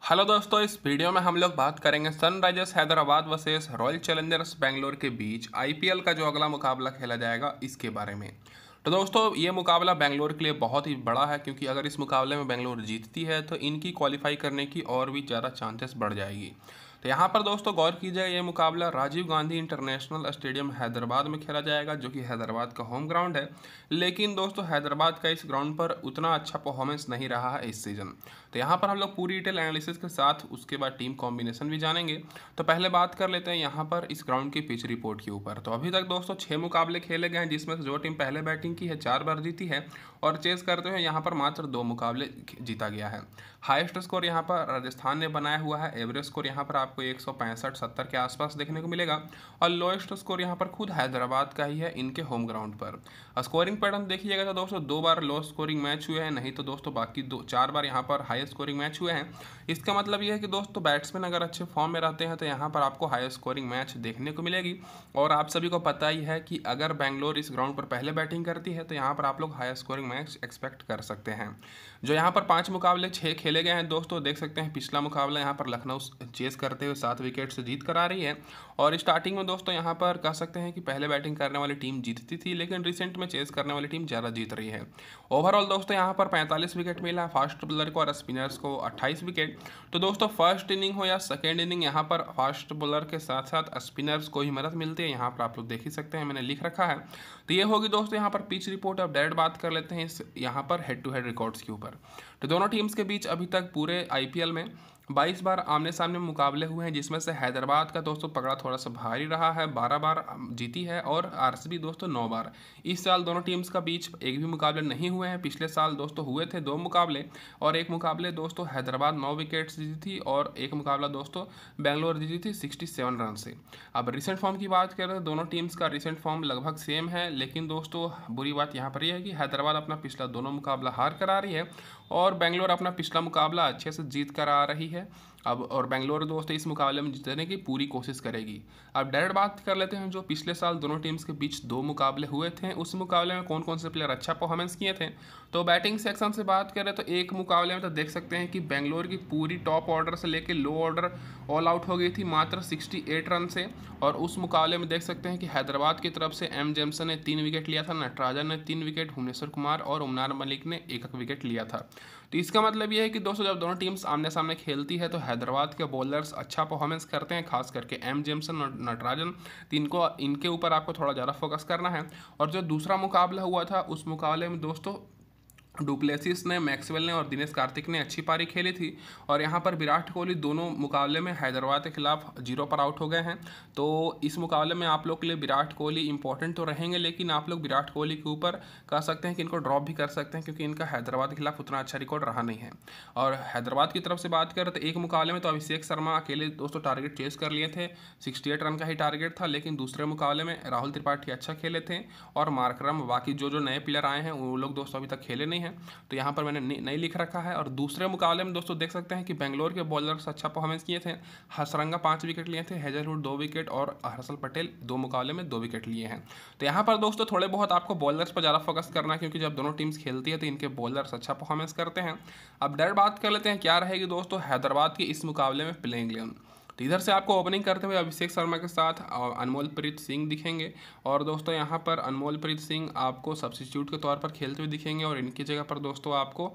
Hello दोस्तों, इस video में हम लोग बात करेंगे Sunrisers Hyderabad versus royal Challengers Bangalore के बीच आईपीएल का जो अगला मुकाबला खेला जाएगा इसके बारे में। तो दोस्तों, ये मुकाबला बेंगलोर के लिए बहुत ही बड़ा है क्योंकि अगर इस मुकाबले में बेंगलोर जीतती है तो इनकी क्वालिफाई करने की और भी ज़्यादा चांसेस बढ़ जाएगी। तो यहाँ पर दोस्तों गौर कीजिएगा, ये मुकाबला राजीव गांधी इंटरनेशनल स्टेडियम हैदराबाद में खेला जाएगा जो कि हैदराबाद का होम ग्राउंड है। लेकिन दोस्तों हैदराबाद का इस ग्राउंड पर उतना अच्छा परफॉर्मेंस नहीं रहा है इस सीज़न। तो यहाँ पर हम लोग पूरी डिटेल एनालिसिस के साथ उसके बाद टीम कॉम्बिनेशन भी जानेंगे। तो पहले बात कर लेते हैं यहाँ पर इस ग्राउंड की पिच रिपोर्ट के ऊपर। तो अभी तक दोस्तों 6 मुकाबले खेले गए हैं जिसमें से जो टीम पहले बैटिंग की है 4 बार जीती है और चेस करते हुए यहाँ पर मात्र 2 मुकाबले जीता गया है। हाईएस्ट स्कोर यहाँ पर राजस्थान ने बनाया हुआ है। एवरेज स्कोर यहाँ पर आपको 165-70 के आसपास देखने को मिलेगा और लोएस्ट स्कोर यहाँ पर खुद हैदराबाद का ही है इनके होम ग्राउंड पर। स्कोरिंग पैटर्न देखिएगा तो दोस्तों 2 बार लो स्कोरिंग मैच हुए हैं, नहीं तो दोस्तों बाकी 4 बार यहाँ पर हाई स्कोरिंग मैच हुए हैं। इसका मतलब ये है कि दोस्तों बैट्समैन अगर अच्छे फॉर्म में रहते हैं तो यहाँ पर आपको हाई स्कोरिंग मैच देखने को मिलेगी। और आप सभी को पता ही है कि अगर बेंगलोर इस ग्राउंड पर पहले बैटिंग करती है तो यहाँ पर आप लोग हाई स्कोरिंग मैच एक्सपेक्ट कर सकते हैं। जो यहाँ पर 5 मुकाबले 6 खेले गए हैं दोस्तों, देख सकते हैं पिछला मुकाबला यहाँ पर लखनऊ चेस करते हुए 7 विकेट से जीत कर आ रही है। और स्टार्टिंग में दोस्तों यहाँ पर कह सकते हैं कि पहले बैटिंग करने वाली टीम जीतती थी, लेकिन रिसेंट में चेस करने वाली टीम ज़्यादा जीत रही है। ओवरऑल दोस्तों यहाँ पर 45 विकेट मिला है फास्ट बॉलर को और स्पिनर्स को 28 विकेट। तो दोस्तों फर्स्ट इनिंग हो या सेकेंड इनिंग, यहाँ पर फास्ट बॉलर के साथ साथ स्पिनर्स को ही मदद मिलती है। यहाँ पर आप लोग देख ही सकते हैं, मैंने लिख रखा है। तो ये होगी दोस्तों यहाँ पर पिच रिपोर्ट। अब डायरेक्ट बात कर लेते हैं इस यहाँ पर हेड टू हेड रिकॉर्ड्स के ऊपर। तो दोनों टीम्स के बीच अभी तक पूरे आईपीएल में 22 बार आमने सामने मुकाबले हुए हैं, जिसमें से हैदराबाद का दोस्तों पकड़ा थोड़ा सा भारी रहा है, 12 बार जीती है और आरसीबी दोस्तों 9 बार। इस साल दोनों टीम्स का बीच एक भी मुकाबले नहीं हुए हैं। पिछले साल दोस्तों हुए थे 2 मुकाबले और एक मुकाबले दोस्तों हैदराबाद 9 विकेट्स जीती थी और एक मुकाबला दोस्तों बेंगलोर जीती थी 67 रन से। अब रिसेंट फॉर्म की बात करें तो दोनों टीम्स का रिसेंट फॉर्म लगभग सेम है, लेकिन दोस्तों बुरी बात यहाँ पर यह है कि हैदराबाद अपना पिछला दोनों मुकाबला हार कर आ रही है और बेंगलोर अपना पिछला मुकाबला अच्छे से जीत कर आ रही है। अब और बेंगलोर दोस्तों इस मुकाबले में जीतने की पूरी कोशिश करेगी। अब डायरेक्ट बात कर लेते हैं जो पिछले साल दोनों टीम्स के बीच 2 मुकाबले हुए थे, उस मुकाबले में कौन कौन से प्लेयर अच्छा परफॉर्मेंस किए थे। तो बैटिंग सेक्शन से बात करें तो एक मुकाबले में तो देख सकते हैं कि बेंगलोर की पूरी टॉप ऑर्डर से लेकर लो ऑर्डर ऑल आउट हो गई थी मात्र 68 रन से। और उस मुकाबले में देख सकते हैं कि हैदराबाद की तरफ से एम जेम्सन ने 3 विकेट लिया था, नटराजन ने 3 विकेट, भुवनेश्वर कुमार और उमरान मलिक ने 1 विकेट लिया था। तो इसका मतलब ये है कि दोस्तों जब दोनों टीम्स आमने सामने खेलती है तो हैदराबाद के बॉलर्स अच्छा परफॉर्मेंस करते हैं, खास करके एम जेम्सन और नटराजन। तो इनके ऊपर आपको थोड़ा ज़्यादा फोकस करना है। और जो दूसरा मुकाबला हुआ था उस मुकाबले में दोस्तों डुप्लेसिस ने, मैक्सवेल ने और दिनेश कार्तिक ने अच्छी पारी खेली थी। और यहाँ पर विराट कोहली दोनों मुकाबले में हैदराबाद के खिलाफ 0 पर आउट हो गए हैं। तो इस मुकाबले में आप लोग के लिए विराट कोहली इंपॉर्टेंट तो रहेंगे, लेकिन आप लोग विराट कोहली के ऊपर कह सकते हैं कि इनको ड्रॉप भी कर सकते हैं क्योंकि इनका हैदराबाद के खिलाफ उतना अच्छा रिकॉर्ड रहा नहीं है। और हैदराबाद की तरफ से बात करें तो एक मुकाबले में तो अभिषेक शर्मा अकेले दोस्तों टारगेट चेस कर लिए थे, 68 रन का ही टारगेट था। लेकिन दूसरे मुकाबले में राहुल त्रिपाठी अच्छा खेले थे और मार्करम, बाकी जो नए प्लेयर आए हैं वो लोग दोस्तों अभी तक खेले नहीं हैं। तो यहाँ पर मैंने नहीं लिख रखा है। और दूसरे मुकाबले में दोस्तों देख सकते हैं कि बेंगलोर के बॉलर्स अच्छा परफॉर्मेंस किए थे। हसरंगा 5 विकेट लिए थे, हेजलवुड 2 विकेट और हर्षल पटेल 2 मुकाबले में 2 विकेट लिए हैं। तो यहाँ पर दोस्तों थोड़े बहुत आपको बॉलर्स पर ज़्यादा फोकस करना है क्योंकि जब दोनों टीम्स खेलती है तो इनके बॉलर्स अच्छा परफॉर्मेंस करते हैं। अब डायरेक्ट बात कर लेते हैं क्या रहेगी दोस्तों हैदराबाद की इस मुकाबले में प्लेइंग 11। तो इधर से आपको ओपनिंग करते हुए अभिषेक शर्मा के साथ अनमोलप्रीत सिंह दिखेंगे। और दोस्तों यहाँ पर अनमोलप्रीत सिंह आपको सब्स्टिट्यूट के तौर पर खेलते हुए दिखेंगे और इनकी जगह पर दोस्तों आपको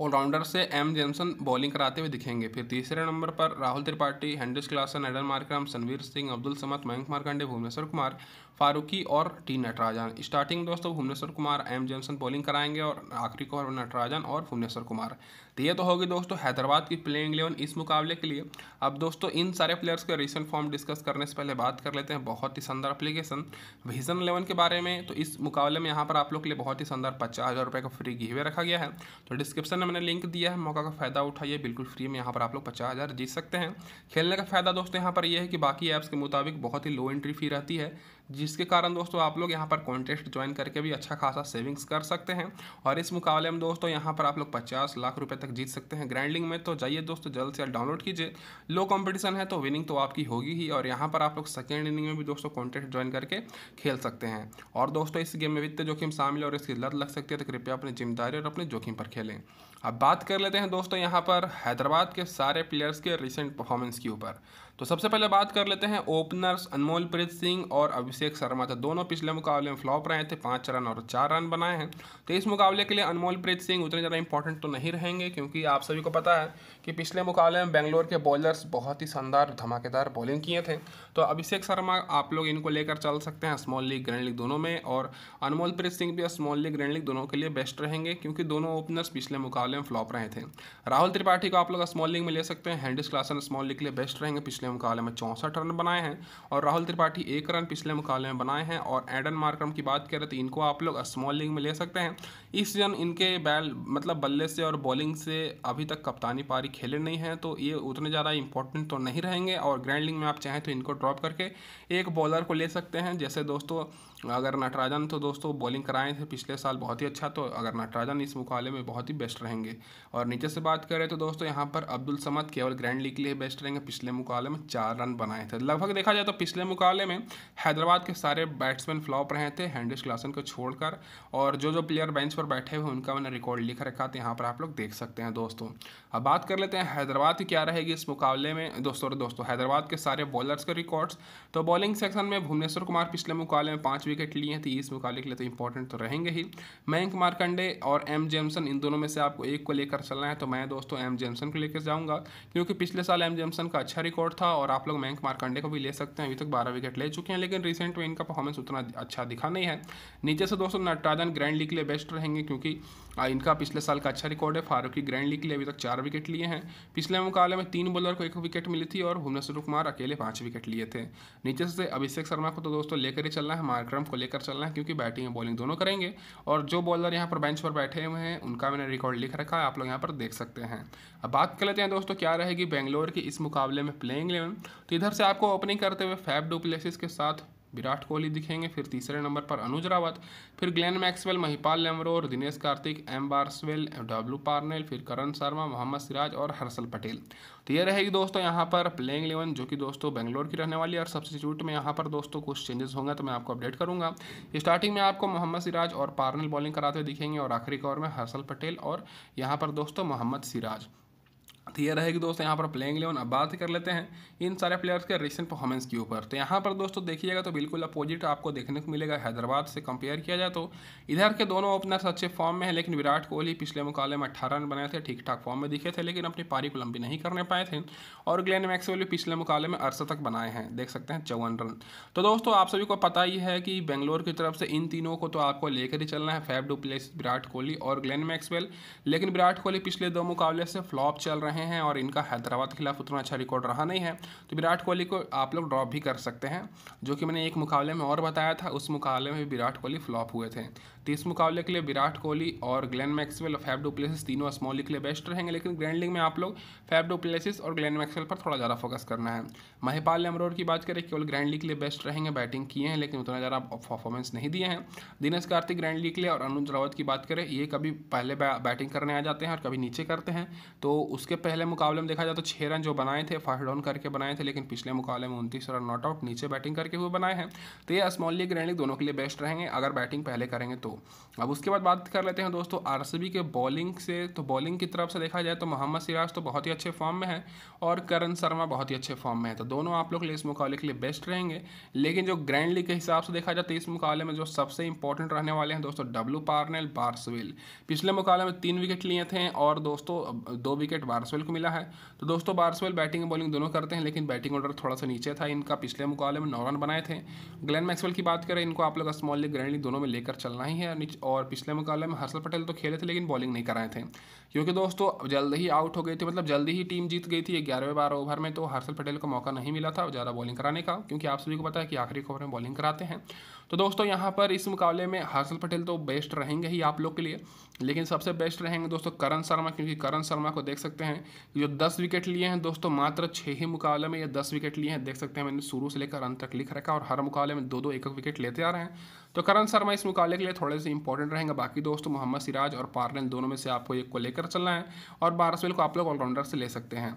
ऑलराउंडर से एम जेम्सन बॉलिंग कराते हुए दिखेंगे। फिर तीसरे नंबर पर Rahul Tripathi, Heinrich Klaasen, Aiden Markram, Sanvir Singh, Abdul Samad, Mayank Markande, Bhuvneshwar Kumar, Farooqui और टी नटराजन। स्टार्टिंग दोस्तों Bhuvneshwar Kumar, M Jansen bowling कराएंगे और आखिरी को नटराजन और भुवनेश्वर कुमार। तो ये तो होगी दोस्तों हैदराबाद की प्लेइंग 11 इस मुकाबले के लिए। अब दोस्तों इन सारे प्लेयर्स के रिसेंट फॉर्म डिस्कस करने से पहले बात कर लेते हैं बहुत ही शानदार एप्लीकेशन विजन 11 के बारे में। तो इस मुकाबले में यहाँ पर आप लोग के लिए बहुत ही शानदार 50,000 रुपये का फ्री गिव अवे रखा गया है। तो डिस्क्रिप्शन में मैंने लिंक दिया है, मौका का फ़ायदा उठाइए, बिल्कुल फ्री में यहाँ पर आप लोग 50,000 जीत सकते हैं। खेलने का फ़ायदा दोस्तों यहाँ पर यह है कि बाकी ऐप्स के मुताबिक बहुत ही लो एंट्री फी रहती है, जिसके कारण दोस्तों आप लोग यहाँ पर कॉन्टेस्ट ज्वाइन करके भी अच्छा खासा सेविंग्स कर सकते हैं। और इस मुकाबले में दोस्तों यहाँ पर आप लोग 50 लाख रुपए तक जीत सकते हैं ग्रैंडलिंग में। तो जाइए दोस्तों जल्द से जल्द डाउनलोड कीजिए, लो कंपटीशन है तो विनिंग तो आपकी होगी ही। और यहाँ पर आप लोग सेकेंड इनिंग में भी दोस्तों कॉन्टेस्ट ज्वाइन करके खेल सकते हैं। और दोस्तों इस गेम में वित्तीय जोखिम शामिल है और इसकी लत लग सकती है, तो कृपया अपनी जिम्मेदारी और अपने जोखिम पर खेलें। अब बात कर लेते हैं दोस्तों यहाँ पर हैदराबाद के सारे प्लेयर्स के रिसेंट परफॉर्मेंस के ऊपर। तो सबसे पहले बात कर लेते हैं ओपनर्स अनमोलप्रीत सिंह और अभिषेक शर्मा। तो दोनों पिछले मुकाबले में फ्लॉप रहे थे, 5 रन और 4 रन बनाए हैं। तो इस मुकाबले के लिए अनमोलप्रीत सिंह उतने ज़्यादा इंपॉर्टेंट तो नहीं रहेंगे, क्योंकि आप सभी को पता है कि पिछले मुकाबले में बेंगलोर के बॉलर्स बहुत ही शानदार धमाकेदार बॉलिंग किए थे। तो अभिषेक शर्मा आप लोग इनको लेकर चल सकते हैं स्मॉल लीग ग्रैंड लीग दोनों में, और अनमोलप्रीत सिंह भी स्मॉल लीग ग्रैंड लीग दोनों के लिए बेस्ट रहेंगे, क्योंकि दोनों ओपनर्स पिछले मुकाबले में फ्लॉप रहे थे। राहुल त्रिपाठी को आप लोग स्मॉल लीग में ले सकते हैं, हेनरिच क्लासन स्मॉल लीग के लिए बेस्ट रहेंगे, पिछले मुकाबले में 64 रन बनाए हैं और राहुल त्रिपाठी 1 रन पिछले मुकाबले में बनाए हैं। और एडन मार्करम की बात करें तो इनको आप लोग स्मॉल लीग में ले सकते हैं। इस सीजन इनके बल्ले से और बॉलिंग से अभी तक कप्तानी पारी खेले नहीं हैं, तो ये उतने ज़्यादा इंपॉर्टेंट तो नहीं रहेंगे। और ग्रैंड लीग में आप चाहें तो इनको ड्रॉप करके एक बॉलर को ले सकते हैं, जैसे दोस्तों अगर नटराजन तो दोस्तों बॉलिंग कराए थे पिछले साल बहुत ही अच्छा, तो अगर नटराजन इस मुकाबले में बहुत ही बेस्ट रहेंगे। और नीचे से बात करें तो दोस्तों यहाँ पर अब्दुल समद केवल ग्रैंड लीग के लिए बेस्ट रहेंगे, पिछले मुकाबले में 4 रन बनाए थे। लगभग देखा जाए तो पिछले मुकाबले में हैदराबाद के सारे बैट्समैन फ्लॉप रहे थे हेनरिच क्लासन को छोड़कर, और जो प्लेयर बेंच पर बैठे हुए उनका मैंने रिकॉर्ड लिख रखा था, यहाँ पर आप लोग देख सकते हैं दोस्तों। अब बात कर लेते हैं हैदराबाद की क्या रहेगी इस मुकाबले में दोस्तों हैदराबाद के सारे बॉलर्स के रिकॉर्ड्स। तो बॉलिंग सेक्शन में भुवनेश्वर कुमार पिछले मुकाबले में 5 विकेट लिए थे, इस मुकाबले के लिए तो इंपॉर्टेंट तो रहेंगे ही। मयंक मार्कंडे और एम जेमसन, इन दोनों में से आपको एक को लेकर चलना है, तो मैं दोस्तों एम जेमसन को लेकर जाऊंगा, क्योंकि पिछले साल एम जेमसन का अच्छा रिकॉर्ड था। और आप लोग मयंक मार्कंडे को भी ले सकते हैं, अभी तक 12 विकेट ले चुके हैं, लेकिन रिसेंट में इनका परफॉर्मेंस उतना अच्छा दिखा नहीं है। नीचे से दोस्तों नटराजन ग्रैंड लीग के लिए बेस्ट रहेंगे, क्योंकि इनका पिछले साल का अच्छा रिकॉर्ड है। फारूकी ग्रैंड लीग के लिए अभी तक 4 विकेट लिए हैं, पिछले मुकाबले में 3 बॉलर को 1 विकेट मिली थी और भुवनेश्वर कुमार अकेले 5 विकेट लिए थे। नीचे से अभिषेक शर्मा को तो दोस्तों लेकर ही चलना है, मार्करम को लेकर चलना है, क्योंकि बैटिंग और बॉलिंग दोनों करेंगे। और जो बॉलर यहाँ पर बेंच पर बैठे हुए हैं उनका मैंने रिकॉर्ड लिख रखा है, आप लोग यहाँ पर देख सकते हैं। अब बात कर लेते हैं दोस्तों क्या रहेगी बेंगलोर की इस मुकाबले में प्लेइंग 11। तो इधर से आपको ओपनिंग करते हुए फैफ डू प्लेसिस के साथ विराट कोहली दिखेंगे, फिर तीसरे नंबर पर अनुज रावत, फिर Glenn Maxwell, Mahipal Lomror, Dinesh Karthik, M Bracewell, W Parnell, फिर करण शर्मा, मोहम्मद सिराज और हर्षल पटेल। तो ये रहेगी दोस्तों यहाँ पर प्लेइंग 11 जो कि दोस्तों बेंगलोर की रहने वाली है। और सब्स्टिट्यूट में यहाँ पर दोस्तों कुछ चेंजेस होंगे तो मैं आपको अपडेट करूँगा। स्टार्टिंग में आपको मोहम्मद सिराज और पार्नेल बॉलिंग कराते हुए दिखेंगे, और आखिरी ओवर में हर्षल पटेल और यहाँ पर दोस्तों मोहम्मद सिराज। तो ये रहेगी दोस्तों यहाँ पर प्लेइंग 11। अब बात कर लेते हैं इन सारे प्लेयर्स के रिसेंट परफॉर्मेंस के ऊपर। तो यहाँ पर दोस्तों देखिएगा तो बिल्कुल अपोजिट आपको देखने को मिलेगा। हैदराबाद से कंपेयर किया जाए तो इधर के दोनों ओपनर्स अच्छे फॉर्म में हैं, लेकिन विराट कोहली पिछले मुकाबले में 18 रन बनाए थे, ठीक ठाक फॉर्म में दिखे थे, लेकिन अपनी पारी को लंबी नहीं करने पाए थे। और ग्लेन मैक्सवेल भी पिछले मुकाबले में 68 बनाए हैं, देख सकते हैं 54 रन। तो दोस्तों आप सभी को पता ही है कि बेंगलोर की तरफ से इन तीनों को तो आपको लेकर ही चलना है, Faf du Plessis, Virat Kohli और ग्लेन मैक्सवेल। लेकिन विराट कोहली पिछले 2 मुकाबले से फ्लॉप चल रहे हैं और इनका हैदराबाद के खिलाफ उतना अच्छा रिकॉर्ड रहा नहीं है, तो विराट कोहली को आप लोग ड्रॉप भी कर सकते हैं, जो कि मैंने एक मुकाबले में और बताया था, उस मुकाबले में भी विराट कोहली फ्लॉप हुए थे। तो इस मुकाबले के लिए विराट कोहली और ग्लेन मैक्सवेल और फैफ डू प्लेसिस तीनों स्मॉल लीग के लिए बेस्ट रहेंगे, लेकिन ग्रैंड लीग में आप लोग फैफ डू प्लेसिस और ग्लेन मैक्सवेल पर थोड़ा ज़्यादा फोकस करना है। महिपाल लेमरोर की बात करें, केवल ग्रैंड लीग के लिए बेस्ट रहेंगे, बैटिंग किए हैं लेकिन उतना ज़्यादा परफॉर्मेंस नहीं दिए हैं। दिनेश कार्तिक ग्रैंड लीग के लिए, और अनुज रावत की बात करें, ये कभी पहले बैटिंग करने आ जाते हैं और कभी नीचे करते हैं। तो उसके पहले मुकाबले में देखा जाए तो 6 रन जो बनाए थे फर्स्ट डाउन करके बनाए थे, लेकिन पिछले मुकाबले में 29 रन नॉट आउट नीचे बैटिंग करके हुए बनाए हैं। तो ये स्मॉल लीग ग्रैंड लीग दोनों के लिए बेस्ट रहेंगे अगर बैटिंग पहले करेंगे तो। अब उसके बाद बात कर लेते हैं दोस्तों आरसीबी के बॉलिंग से। तो बॉलिंग की तरफ से देखा जाए तो मोहम्मद सिराज तो बहुत ही अच्छे फॉर्म में है और करण शर्मा बहुत ही अच्छे फॉर्म में है, तो दोनों आप लोग के लिए इस मुकाबले के लिए बेस्ट रहेंगे। लेकिन जो ग्रैंड लीग के हिसाब से देखा जाए तो इस मुकाबले में जो सबसे इंपॉर्टेंट रहने वाले हैं दोस्तों डब्ल्यू पार्नेल, बार्सवेल। पिछले मुकाबले में 3 विकेट लिए थे और दोस्तों 2 विकेट बार्सवेल को मिला है। तो दोस्तों बार्सवेल बैटिंग बॉलिंग दोनों करते हैं, लेकिन बैटिंग ऑर्डर थोड़ा सा नीचे था इनका, पिछले मुकाबले में 9 रन बनाए थे। ग्लेन मैक्सवेल की बात करें, इनको आप लोग स्मॉल लीग ग्रैंड लीग दोनों में लेकर चलना ही है। और पिछले मुकाबले में हर्षल पटेल तो खेले थे लेकिन बॉलिंग नहीं कराए थे, क्योंकि दोस्तों जल्द ही आउट हो गई थी, मतलब जल्दी ही टीम जीत गई थी 11वें-12 ओवर में, तो हर्षल पटेल को मौका नहीं मिला था ज़्यादा बॉलिंग कराने का, क्योंकि आप सभी को पता है कि आखिरी ओवर में बॉलिंग कराते हैं। तो दोस्तों यहाँ पर इस मुकाबले में हर्षल पटेल तो बेस्ट रहेंगे ही आप लोग के लिए, लेकिन सबसे बेस्ट रहेंगे दोस्तों करण शर्मा, क्योंकि करण शर्मा को देख सकते हैं जो 10 विकेट लिए हैं दोस्तों, मात्र 6 ही मुकाबले में ये 10 विकेट लिए हैं, देख सकते हैं मैंने शुरू से लेकर अंत तक लिख रखा, और हर मुकाबले में 2-2 1-1 विकेट लेते आ रहे हैं। तो करण शर्मा इस मुकाबले के लिए थोड़े से इंपॉर्टेंट रहेंगे। बाकी दोस्तों मोहम्मद सिराज और पार्नेल दोनों में से आपको एक को लेकर चलना है, और बार्सवेल को आप लोग ऑलराउंडर से ले सकते हैं।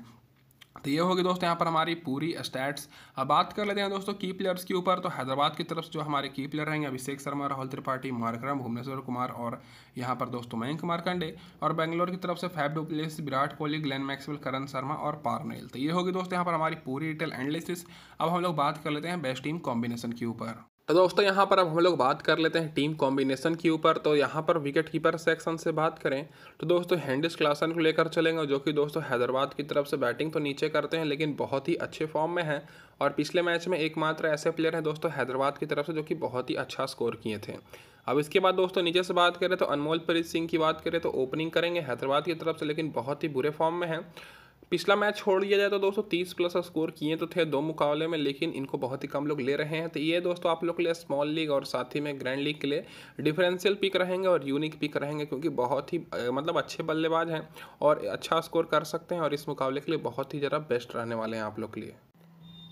तो ये होगी दोस्तों यहाँ पर हमारी पूरी स्टैट्स। अब बात कर लेते हैं दोस्तों की प्लेयर्स के ऊपर। तो हैदराबाद की तरफ से जो हमारे की प्लेयर रहेंगे अभिषेक शर्मा, राहुल त्रिपाठी, मार्करम, भुवनेश्वर कुमार और यहाँ पर दोस्तों मयंक मार्कंडे। और बेंगलोर की तरफ से Faf du Plessis, Virat Kohli, Glenn Maxwell, Karn Sharma और पार्नेल। तो ये होगी दोस्तों यहाँ पर हमारी पूरी डिटेल एनालिसिस। अब हम लोग बात कर लेते हैं बेस्ट टीम कॉम्बिनेशन के ऊपर। तो दोस्तों यहाँ पर अब हम लोग बात कर लेते हैं टीम कॉम्बिनेशन के ऊपर। तो यहाँ पर विकेट कीपर सेक्शन से बात करें तो दोस्तों हेंडिस क्लासन को लेकर चलेंगे, जो कि दोस्तों हैदराबाद की तरफ से बैटिंग तो नीचे करते हैं लेकिन बहुत ही अच्छे फॉर्म में हैं। और पिछले मैच में एकमात्र ऐसे प्लेयर हैं दोस्तों हैदराबाद की तरफ से जो कि बहुत ही अच्छा स्कोर किए थे। अब इसके बाद दोस्तों नीचे से बात करें तो अनमोल प्रीत सिंह की बात करें तो ओपनिंग करेंगे हैदराबाद की तरफ से, लेकिन बहुत ही बुरे फॉर्म में है। पिछला मैच छोड़ दिया जाए तो दोस्तों 30+ स्कोर किए तो थे 2 मुकाबले में, लेकिन इनको बहुत ही कम लोग ले रहे हैं। तो ये दोस्तों आप लोग के लिए स्मॉल लीग और साथ ही में ग्रैंड लीग के लिए डिफरेंशियल पिक रहेंगे और यूनिक पिक रहेंगे, क्योंकि बहुत ही मतलब अच्छे बल्लेबाज हैं और अच्छा स्कोर कर सकते हैं और इस मुकाबले के लिए बहुत ही ज़रा बेस्ट रहने वाले हैं आप लोग के लिए।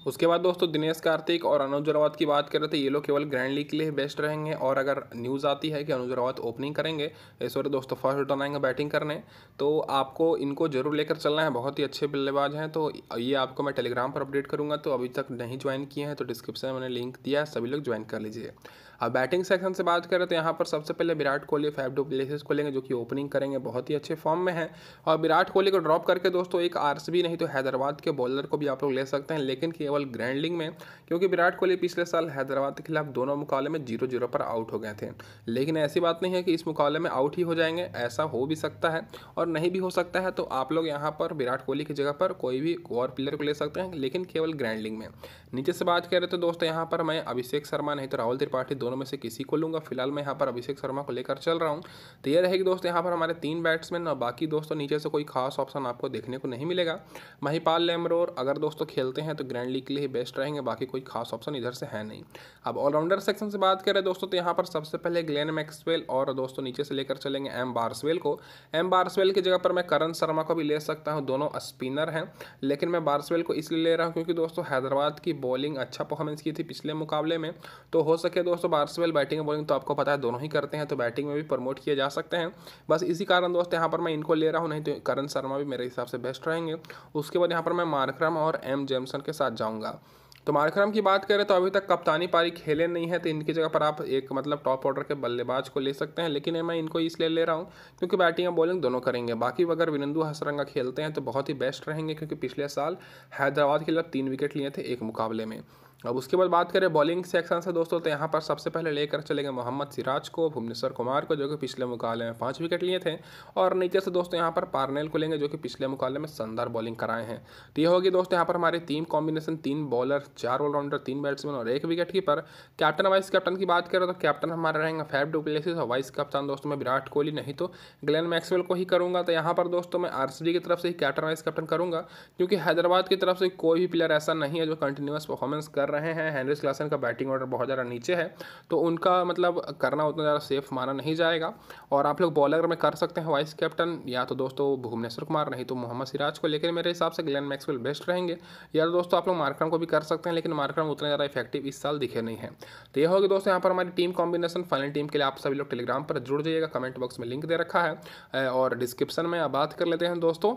उसके बाद दोस्तों दिनेश कार्तिक और अनुज रावत की बात करें तो ये लोग केवल ग्रैंड लीग के लिए बेस्ट रहेंगे। और अगर न्यूज़ आती है कि अनुज रावत ओपनिंग करेंगे, सॉरी दोस्तों फर्स्ट रिटर्न आएंगे बैटिंग करने, तो आपको इनको जरूर लेकर चलना है। बहुत ही अच्छे बल्लेबाज हैं। तो ये आपको मैं टेलीग्राम पर अपडेट करूँगा, तो अभी तक नहीं ज्वाइन किए हैं तो डिस्क्रिप्शन में मैंने लिंक दिया है, सभी लोग ज्वाइन कर लीजिए। अब बैटिंग सेक्शन से बात करें तो यहाँ पर सबसे पहले Virat Kohli, Faf du Plessis को लेंगे जो कि ओपनिंग करेंगे, बहुत ही अच्छे फॉर्म में है। और विराट कोहली को ड्रॉप करके दोस्तों एक आरसीबी नहीं तो हैदराबाद के बॉलर को भी आप लोग ले सकते हैं, लेकिन केवल ग्रैंड लीग में, क्योंकि विराट कोहली पिछले साल हैदराबाद के खिलाफ दोनों मुकाबले में 0-0 पर आउट हो गए थे। लेकिन ऐसी बात नहीं है कि इस मुकाबले में आउट ही हो जाएंगे, ऐसा हो भी सकता है और नहीं भी हो सकता है। तो आप लोग यहाँ पर विराट कोहली की जगह पर कोई भी और प्लेयर को ले सकते हैं, लेकिन केवल ग्रैंड लीग में। नीचे से बात करें तो दोस्तों यहाँ पर मैं अभिषेक शर्मा नहीं तो राहुल त्रिपाठी दोनों में से किसी को लूँगा। फिलहाल मैं यहाँ पर अभिषेक शर्मा को लेकर चल रहा हूँ। तो ये रहेगी दोस्तों यहाँ पर हमारे 3 बैट्समैन और बाकी दोस्तों नीचे से कोई खास ऑप्शन आपको देखने को नहीं मिलेगा। महिपाल लेमरोर अगर दोस्तों खेलते हैं तो ग्रैंड लीग के लिए बेस्ट रहेंगे, बाकी कोई खास ऑप्शन इधर से है नहीं। अब ऑलराउंडर सेक्शन से बात करें दोस्तों तो यहाँ पर सबसे पहले ग्लेन मैक्सवेल और दोस्तों नीचे से लेकर चलेंगे एम बारसवेल को। एम बारसवेल की जगह पर मैं करण शर्मा को भी ले सकता हूँ, दोनों स्पिनर हैं। लेकिन मैं बारसवेल को इसलिए ले रहा हूँ क्योंकि दोस्तों हैदराबाद की बॉलिंग अच्छा परफॉर्मेंस की थी पिछले मुकाबले में, तो हो सके दोस्तों बारसवेल बैटिंग और बॉलिंग तो आपको पता है दोनों ही करते हैं, तो बैटिंग में भी प्रमोट किए जा सकते हैं। बस इसी कारण दोस्तों यहाँ पर मैं इनको ले रहा हूँ, नहीं तो करण शर्मा भी मेरे हिसाब से बेस्ट रहेंगे। उसके बाद यहाँ पर मैं मार्करम और एम जेमसन के साथ जाऊँगा। तो मार्करम की बात करें तो अभी तक कप्तानी पारी खेले नहीं है, तो इनकी जगह पर आप एक मतलब टॉप ऑर्डर के बल्लेबाज को ले सकते हैं, लेकिन मैं इनको इसलिए ले रहा हूँ क्योंकि बैटिंग और बॉलिंग दोनों करेंगे। बाकी अगर विरेंदु हसरंगा खेलते हैं तो बहुत ही बेस्ट रहेंगे, क्योंकि पिछले साल हैदराबाद के लिए 3 विकेट लिए थे एक मुकाबले में। अब उसके बाद बात करें बॉलिंग सेक्शन से दोस्तों तो यहाँ पर सबसे पहले लेकर चलेंगे मोहम्मद सिराज को, भुवनेश्वर कुमार को जो कि पिछले मुकाबले में 5 विकेट लिए थे, और नीचे से दोस्तों यहाँ पर पार्नेल को लेंगे जो कि पिछले मुकाबले में शानदार बॉलिंग कराए हैं। तो ये होगी दोस्तों यहाँ पर हमारी team combination, 3 bowler, 4 allrounder, 3 batsman और 1 wicket keeper. Captain vice captain की बात करें तो कैप्टन हमारा रहेंगे फैफ डु प्लेसिस और वाइस कैप्टन दोस्तों मैं विराट कोहली नहीं तो ग्लेन मैक्सवेल को ही करूँगा। तो यहाँ पर दोस्तों मैं आरसीबी की तरफ से ही कैप्टन वाइस कैप्टन करूँगा, क्योंकि हैदराबाद की तरफ से कोई भी प्लेयर ऐसा नहीं है जो कंटिन्यूस परफॉर्मेंस कर रहे हैं। हेनरिस क्लासन का बैटिंग ऑर्डर बहुत ज़्यादा नीचे है, तो उनका मतलब करना उतना ज़्यादा सेफ माना नहीं जाएगा। और आप लोग बॉलर में कर सकते हैं वाइस कैप्टन या तो दोस्तों भुवनेश्वर कुमार नहीं तो मोहम्मद सिराज को, लेकिन मेरे हिसाब से ग्लेन मैक्सवेल बेस्ट रहेंगे। या तो दोस्तों आप लोग मार्करम को भी कर सकते हैं, लेकिन मार्करम उतना ज़्यादा इफेक्टिव इस साल दिखे नहीं है। तो ये होगी दोस्तों यहाँ पर हमारी टीम कॉम्बिनेशन। फाइनल टीम के लिए आप सभी लोग टेलीग्राम पर जुड़ जाइएगा, कमेंट बॉक्स में लिंक दे रखा है और डिस्क्रिप्शन में। अब बात कर लेते हैं दोस्तों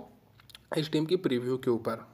इस टीम की प्रीव्यू के ऊपर।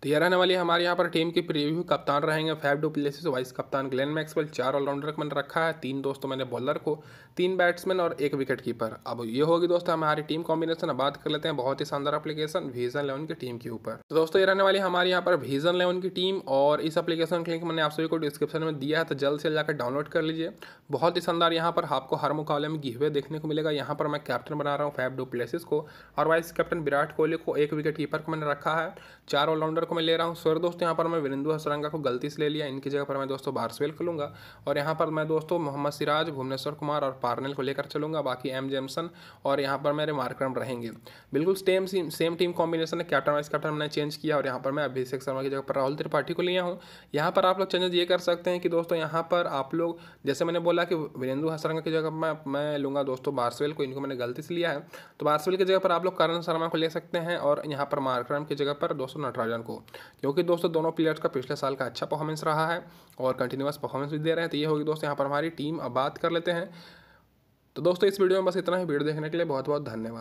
तो ये रहने वाली हमारे यहाँ पर टीम की प्रीव्यू। कप्तान रहेंगे फैफ डु प्लेसिस, वाइस कप्तान ग्लेन मैक्सवेल, 4 ऑलराउंडर मैंने रखा है, 3 दोस्तों मैंने बॉलर को, 3 बैट्समैन और 1 विकेट कीपर। अब ये होगी दोस्तों हमारी टीम कॉम्बिनेशन। अब बात कर लेते हैं बहुत ही शानदार एप्लीकेशन विजन 11 की टीम के ऊपर। तो दोस्तों ये रहने वाली हमारे यहाँ पर विजन 11 की टीम, और इस एप्लीकेशन का लिंक मैंने आप सभी को डिस्क्रिप्शन में दिया है, तो जल्द से जाकर डाउनलोड कर लीजिए। बहुत ही शानदार यहाँ पर आपको हर मुकाबले में गिवे देखने को मिलेगा। यहाँ पर मैं कैप्टन बना रहा हूँ फैफ डु प्लेसिस को, और वाइस कैप्टन विराट कोहली को, 1 विकेट कीपर को मैंने रखा है, 4 ऑलराउंडर को मैं ले रहा हूँ। दोस्तों यहाँ पर मैं विरेंदु हसरंगा को गलती से ले लिया, इनकी जगह पर मैं दोस्तों बारसवेल को लूँगा। और यहाँ पर मैं दोस्तों मोहम्मद सिराज, भुवनेश्वर कुमार और पार्नेल को लेकर चलूँगा। बाकी एम जेमसन और यहाँ पर मेरे मार्करम रहेंगे। बिल्कुल सेम टीम कॉम्बिनेशन है। कैप्टन वाइस कैप्टन मैंने चेंज किया, और यहाँ पर मैं अभिषेक शर्मा की जगह पर राहुल त्रिपाठी को लिया हूँ। यहाँ पर आप लोग चेंजेस ये कर सकते हैं कि दोस्तों यहाँ पर आप लोग जैसे मैंने बोला कि विरेंदु हसरंगा की जगह मैं लूँगा दोस्तों बारसवेल को, इनको मैंने गलती से लिया है, तो बारसवेल की जगह पर आप लोग करण शर्मा को ले सकते हैं, और यहाँ पर मार्करम की जगह पर दोस्तों नटराजन को, क्योंकि दोस्तों दोनों प्लेयर्स का पिछले साल का अच्छा परफॉर्मेंस रहा है और कंटिन्यूअस परफॉर्मेंस भी दे रहे हैं। तो ये होगी दोस्तों यहाँ पर हमारी टीम। अब बात कर लेते हैं। तो दोस्तों इस वीडियो में बस इतना ही। वीडियो देखने के लिए बहुत बहुत धन्यवाद।